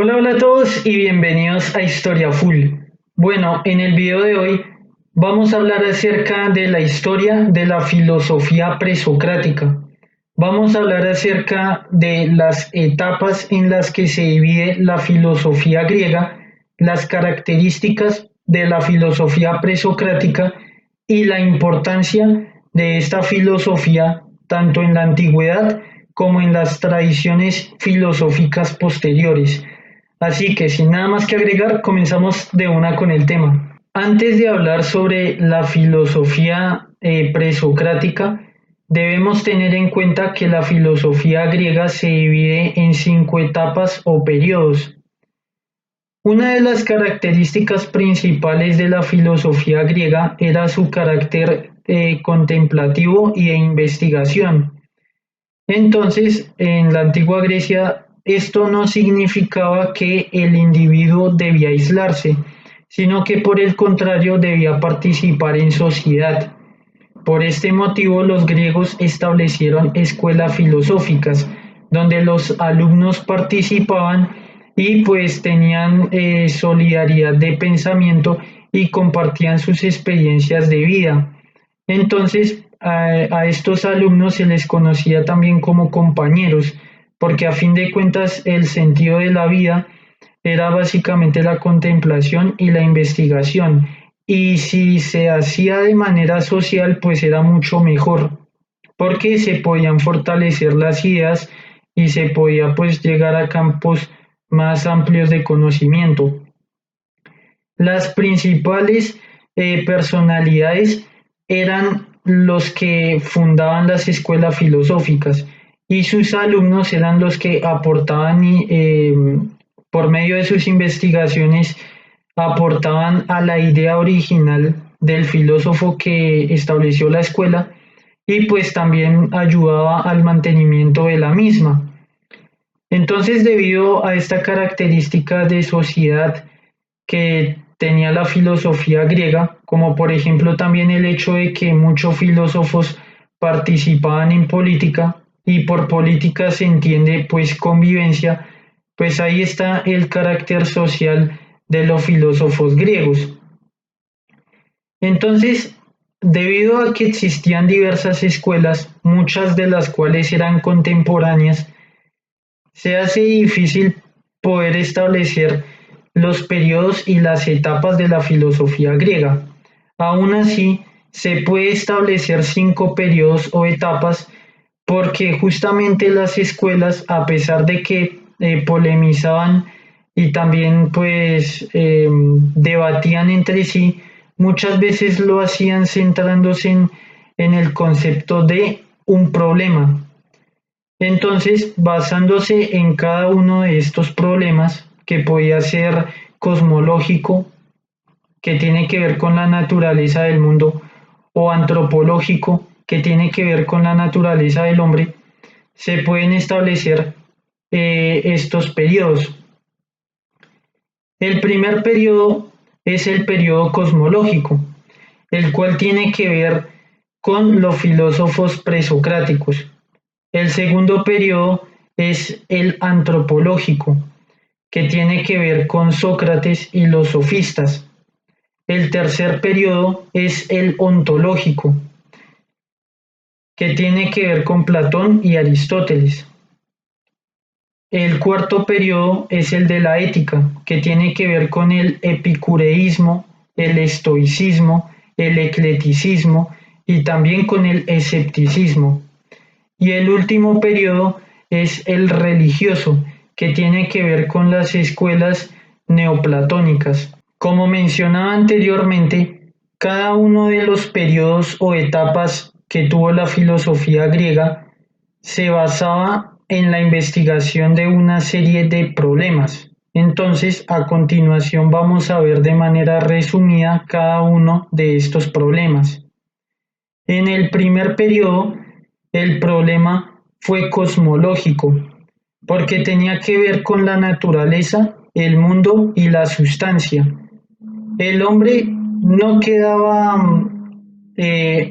Hola, hola a todos y bienvenidos a Historia Full. Bueno, en el video de hoy vamos a hablar acerca de la historia de la filosofía presocrática. Vamos a hablar acerca de las etapas en las que se divide la filosofía griega, las características de la filosofía presocrática y la importancia de esta filosofía tanto en la antigüedad como en las tradiciones filosóficas posteriores. Así que sin nada más que agregar, comenzamos de una con el tema. Antes de hablar sobre la filosofía presocrática, debemos tener en cuenta que la filosofía griega se divide en 5 etapas o periodos. Una de las características principales de la filosofía griega era su carácter contemplativo y de investigación. Entonces, en la antigua Grecia, esto no significaba que el individuo debía aislarse, sino que por el contrario debía participar en sociedad. Por este motivo, los griegos establecieron escuelas filosóficas, donde los alumnos participaban y pues tenían solidaridad de pensamiento y compartían sus experiencias de vida. Entonces, a estos alumnos se les conocía también como compañeros, porque a fin de cuentas el sentido de la vida era básicamente la contemplación y la investigación. Y si se hacía de manera social, pues era mucho mejor, porque se podían fortalecer las ideas y se podía pues llegar a campos más amplios de conocimiento. Las principales personalidades eran los que fundaban las escuelas filosóficas y sus alumnos eran los que aportaban por medio de sus investigaciones aportaban a la idea original del filósofo que estableció la escuela y pues también ayudaba al mantenimiento de la misma. Entonces, debido a esta característica de sociedad que tenía la filosofía griega, como por ejemplo también el hecho de que muchos filósofos participaban en política y por política se entiende pues convivencia, pues ahí está el carácter social de los filósofos griegos. Entonces, debido a que existían diversas escuelas, muchas de las cuales eran contemporáneas, se hace difícil poder establecer los periodos y las etapas de la filosofía griega. Aún así, se puede establecer 5 periodos o etapas porque justamente las escuelas, a pesar de que polemizaban y también pues debatían entre sí, muchas veces lo hacían centrándose en el concepto de un problema. Entonces, basándose en cada uno de estos problemas, que podía ser cosmológico, que tiene que ver con la naturaleza del mundo, o antropológico, que tiene que ver con la naturaleza del hombre, se pueden establecer estos periodos. El primer periodo es el periodo cosmológico, el cual tiene que ver con los filósofos presocráticos. El segundo periodo es el antropológico, que tiene que ver con Sócrates y los sofistas. El tercer periodo es el ontológico, que tiene que ver con Platón y Aristóteles. El cuarto periodo es el de la ética, que tiene que ver con el epicureísmo, el estoicismo, el eclecticismo y también con el escepticismo. Y el último periodo es el religioso, que tiene que ver con las escuelas neoplatónicas. Como mencionaba anteriormente, cada uno de los periodos o etapas que tuvo la filosofía griega se basaba en la investigación de una serie de problemas. Entonces, a continuación vamos a ver de manera resumida cada uno de estos problemas. En el primer periodo, el problema fue cosmológico, porque tenía que ver con la naturaleza, el mundo y la sustancia. El hombre no quedaba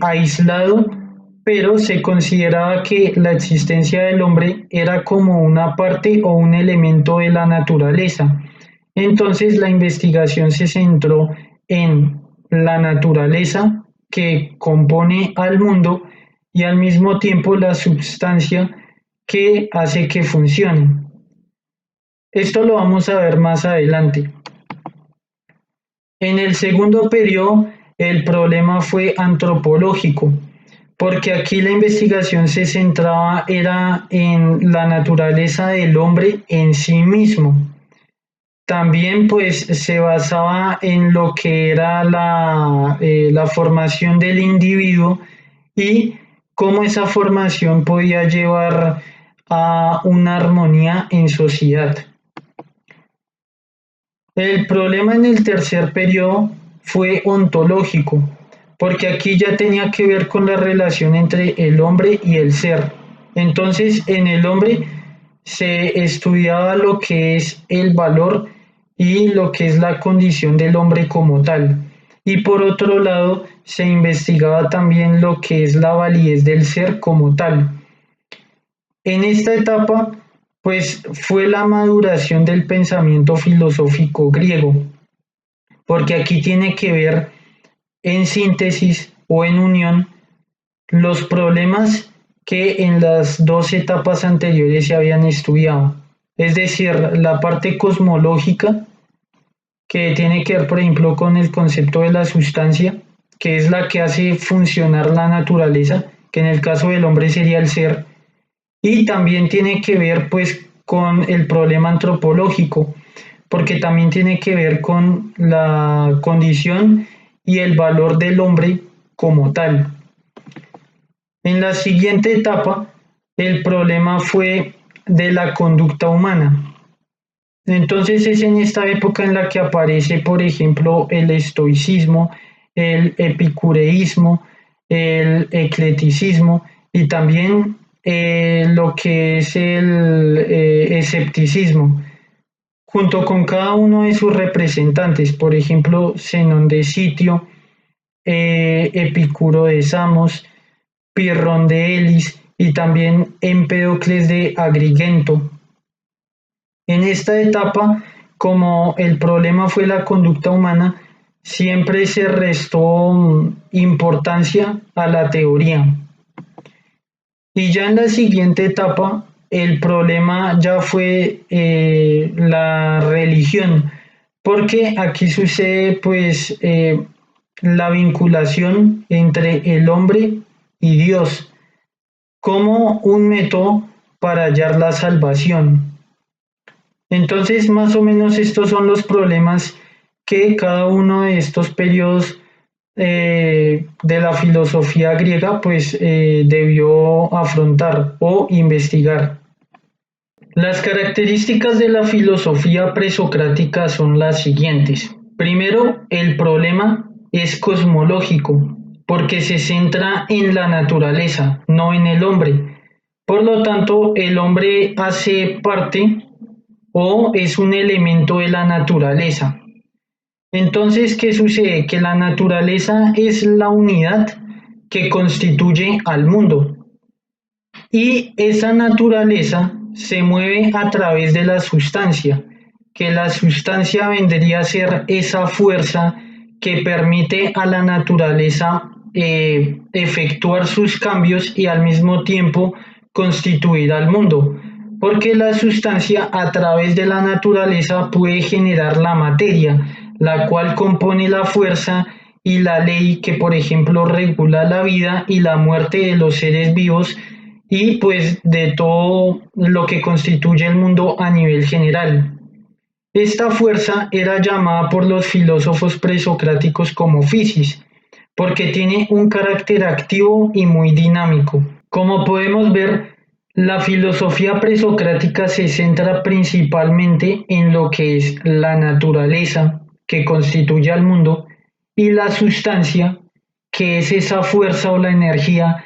aislado, pero se consideraba que la existencia del hombre era como una parte o un elemento de la naturaleza. Entonces la investigación se centró en la naturaleza que compone al mundo y al mismo tiempo la substancia que hace que funcione. Esto lo vamos a ver más adelante. En el segundo periodo, el problema fue antropológico, porque aquí la investigación se centraba era en la naturaleza del hombre en sí mismo. También pues se basaba en lo que era la formación del individuo y cómo esa formación podía llevar a una armonía en sociedad. El problema en el tercer periodo fue ontológico, porque aquí ya tenía que ver con la relación entre el hombre y el ser. Entonces, en el hombre se estudiaba lo que es el valor y lo que es la condición del hombre como tal. Y por otro lado, se investigaba también lo que es la validez del ser como tal. En esta etapa, pues fue la maduración del pensamiento filosófico griego, porque aquí tiene que ver en síntesis o en unión los problemas que en las dos etapas anteriores se habían estudiado. Es decir, la parte cosmológica, que tiene que ver, por ejemplo, con el concepto de la sustancia, que es la que hace funcionar la naturaleza, que en el caso del hombre sería el ser, y también tiene que ver pues con el problema antropológico, porque también tiene que ver con la condición y el valor del hombre como tal. En la siguiente etapa, el problema fue de la conducta humana. Entonces es en esta época en la que aparece, por ejemplo, el estoicismo, el epicureísmo, el eclecticismo y también lo que es el escepticismo, junto con cada uno de sus representantes, por ejemplo, Zenón de Sitio, Epicuro de Samos, Pirrón de Elis y también Empédocles de Agrigento. En esta etapa, como el problema fue la conducta humana, siempre se restó importancia a la teoría. Y ya en la siguiente etapa, el problema ya fue la religión, porque aquí sucede pues la vinculación entre el hombre y Dios como un método para hallar la salvación. Entonces, más o menos estos son los problemas que cada uno de estos periodos de la filosofía griega pues debió afrontar o investigar. Las características de la filosofía presocrática son las siguientes. Primero, el problema es cosmológico, porque se centra en la naturaleza, no en el hombre. Por lo tanto, el hombre hace parte o es un elemento de la naturaleza. Entonces, ¿qué sucede? Que la naturaleza es la unidad que constituye al mundo y esa naturaleza se mueve a través de la sustancia, que la sustancia vendría a ser esa fuerza que permite a la naturaleza efectuar sus cambios y al mismo tiempo constituir al mundo, porque la sustancia a través de la naturaleza puede generar la materia, la cual compone la fuerza y la ley que, por ejemplo, regula la vida y la muerte de los seres vivos y pues de todo lo que constituye el mundo a nivel general. Esta fuerza era llamada por los filósofos presocráticos como physis, porque tiene un carácter activo y muy dinámico. Como podemos ver, la filosofía presocrática se centra principalmente en lo que es la naturaleza que constituye al mundo y la sustancia, que es esa fuerza o la energía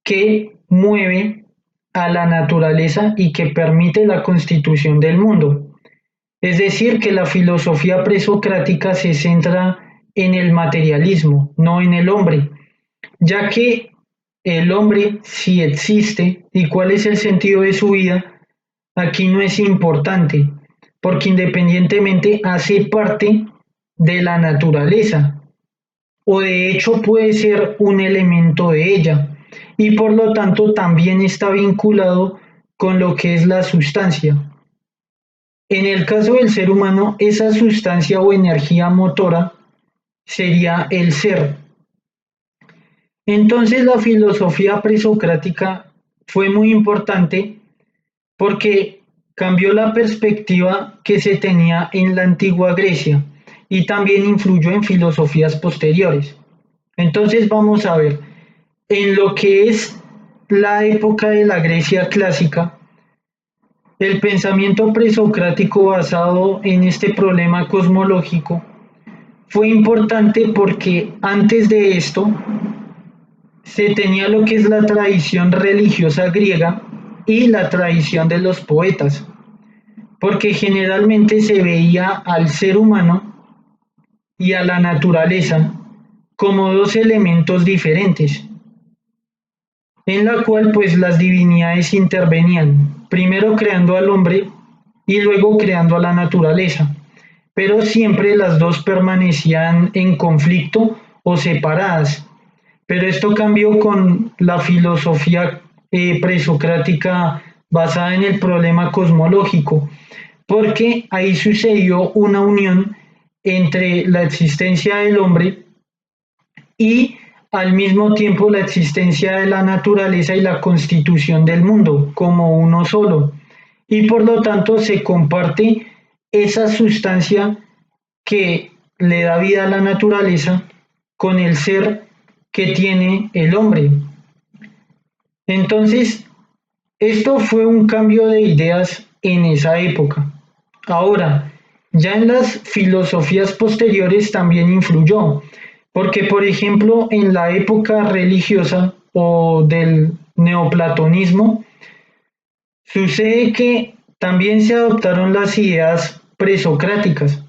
que mueve a la naturaleza y que permite la constitución del mundo. Es decir, que la filosofía presocrática se centra en el materialismo, no en el hombre, ya que el hombre, si existe y cuál es el sentido de su vida, aquí no es importante, porque independientemente hace parte de la naturaleza, o de hecho puede ser un elemento de ella, y por lo tanto también está vinculado con lo que es la sustancia. En el caso del ser humano, esa sustancia o energía motora sería el ser. Entonces la filosofía presocrática fue muy importante porque cambió la perspectiva que se tenía en la antigua Grecia y también influyó en filosofías posteriores. Entonces vamos a ver, en lo que es la época de la Grecia clásica, el pensamiento presocrático basado en este problema cosmológico fue importante porque antes de esto se tenía lo que es la tradición religiosa griega y la tradición de los poetas, porque generalmente se veía al ser humano y a la naturaleza como dos elementos diferentes, en la cual pues las divinidades intervenían, primero creando al hombre y luego creando a la naturaleza, pero siempre las dos permanecían en conflicto o separadas. Pero esto cambió con la filosofía presocrática basada en el problema cosmológico, porque ahí sucedió una unión entre la existencia del hombre y al mismo tiempo la existencia de la naturaleza y la constitución del mundo como uno solo. Y por lo tanto se comparte esa sustancia que le da vida a la naturaleza con el ser que tiene el hombre. Entonces, esto fue un cambio de ideas en esa época. Ahora, ya en las filosofías posteriores también influyó, porque por ejemplo en la época religiosa o del neoplatonismo, sucede que también se adoptaron las ideas presocráticas,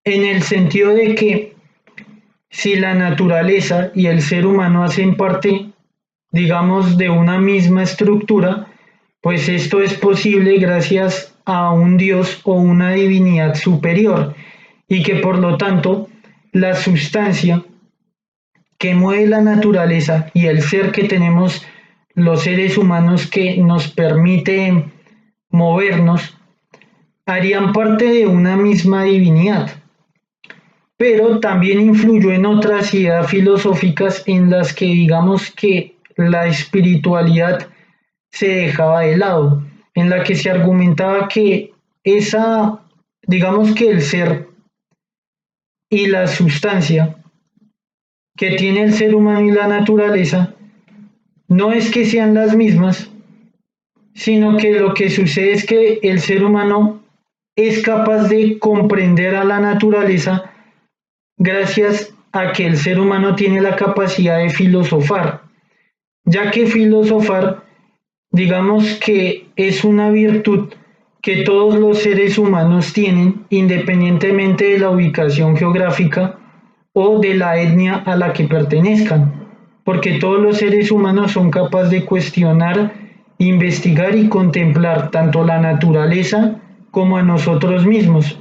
en el sentido de que si la naturaleza y el ser humano hacen parte, digamos, de una misma estructura, pues esto es posible gracias a un Dios o una divinidad superior y que por lo tanto la sustancia que mueve la naturaleza y el ser que tenemos los seres humanos que nos permite movernos harían parte de una misma divinidad, pero también influyó en otras ideas filosóficas en las que digamos que la espiritualidad se dejaba de lado, en la que se argumentaba que digamos que el ser y la sustancia que tiene el ser humano y la naturaleza no es que sean las mismas, sino que lo que sucede es que el ser humano es capaz de comprender a la naturaleza gracias a que el ser humano tiene la capacidad de filosofar, ya que filosofar, digamos que es una virtud que todos los seres humanos tienen independientemente de la ubicación geográfica o de la etnia a la que pertenezcan, porque todos los seres humanos son capaces de cuestionar, investigar y contemplar tanto la naturaleza como a nosotros mismos.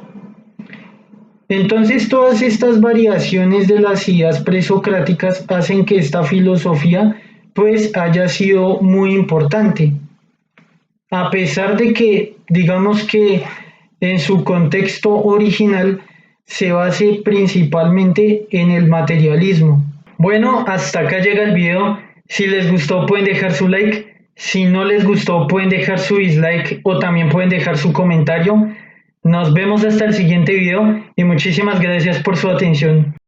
Entonces todas estas variaciones de las ideas presocráticas hacen que esta filosofía pues haya sido muy importante, a pesar de que digamos que en su contexto original se base principalmente en el materialismo. Bueno, hasta acá llega el video. Si les gustó pueden dejar su like, si no les gustó pueden dejar su dislike o también pueden dejar su comentario. Nos vemos hasta el siguiente video y muchísimas gracias por su atención.